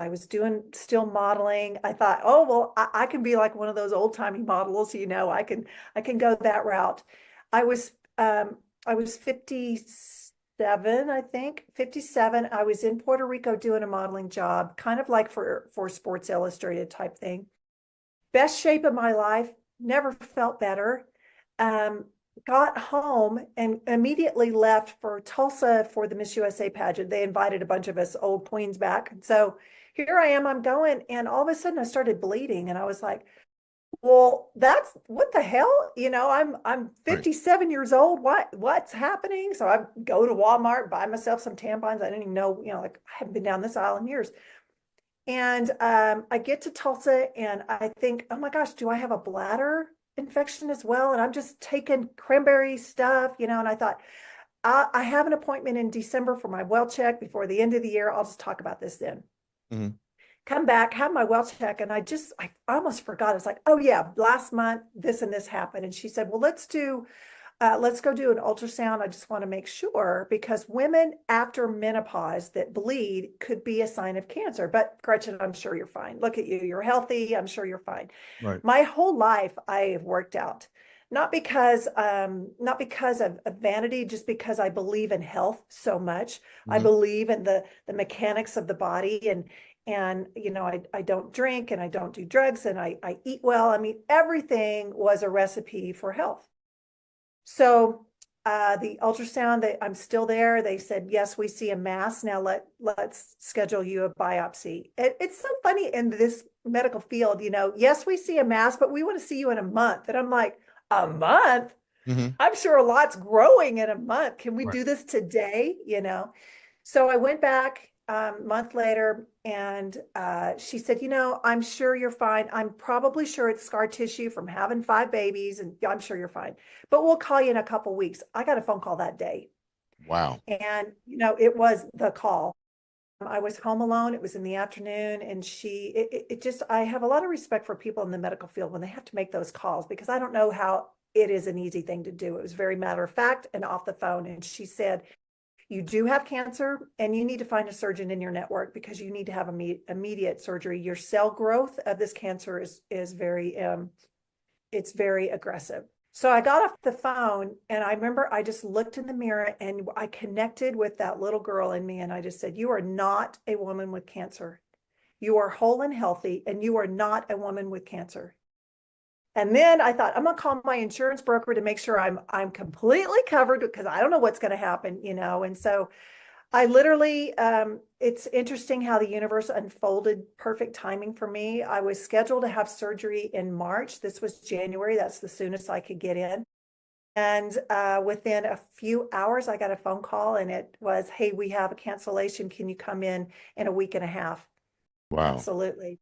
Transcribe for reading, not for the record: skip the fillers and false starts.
I was doing still modeling. I thought, oh, well, I can be like one of those old timey models, I can go that route. I was, I was 57, I think, 57. I was in Puerto Rico doing a modeling job, kind of like for Sports Illustrated type thing. Best shape of my life, never felt better. Um, got home and immediately left for Tulsa for the Miss USA pageant. They invited a bunch of us old queens back. So here I am, I'm going, and all of a sudden I started bleeding, and I was like, well, that's what the hell? I'm Right. 57 years old. What's happening? So I go to Walmart, buy myself some tampons. I didn't even know, like I haven't been down this aisle in years. And I get to Tulsa and I think, oh my gosh, do I have a bladder infection as well? And I'm just taking cranberry stuff, and I thought, I have an appointment in December for my well check before the end of the year. I'll just talk about this then. Hmm. Come back, have my well check, and I almost forgot. It's like, oh yeah, last month this and this happened. And she said, well, let's go do an ultrasound. I just want to make sure because women after menopause that bleed could be a sign of cancer. But Gretchen, I'm sure you're fine. Look at you. You're healthy. I'm sure you're fine. Right. My whole life I have worked out. Not because of vanity, just because I believe in health so much. I Hmm. believe in the mechanics of the body and I don't drink and I don't do drugs and I eat well. I mean, everything was a recipe for health. So the ultrasound, I'm still there. They said, yes, we see a mass. Now let's schedule you a biopsy. It's so funny in this medical field, yes, we see a mass, but we want to see you in a month. And I'm like, a month? Hmm. I'm sure a lot's growing in a month. Can we Right. do this today? So I went back a month later and she said, I'm sure you're fine. I'm probably sure it's scar tissue from having 5 babies, and I'm sure you're fine. But we'll call you in a couple weeks. I got a phone call that day. Wow. And, it was the call. I was home alone. It was in the afternoon. And it just, I have a lot of respect for people in the medical field when they have to make those calls because I don't know how it is an easy thing to do. It was very matter of fact and off the phone. And she said, you do have cancer and you need to find a surgeon in your network because you need to have immediate surgery. Your cell growth of this cancer is very it's very aggressive. So I got off the phone and I remember I just looked in the mirror and I connected with that little girl in me and I just said, you are not a woman with cancer. You are whole and healthy and you are not a woman with cancer. And then I thought, I'm gonna call my insurance broker to make sure I'm completely covered because I don't know what's going to happen. And so I literally, it's interesting how the universe unfolded perfect timing for me. I was scheduled to have surgery in March. This was January. That's the soonest I could get in. And within a few hours, I got a phone call and it was, hey, we have a cancellation. Can you come in a week and a half? Wow. Absolutely.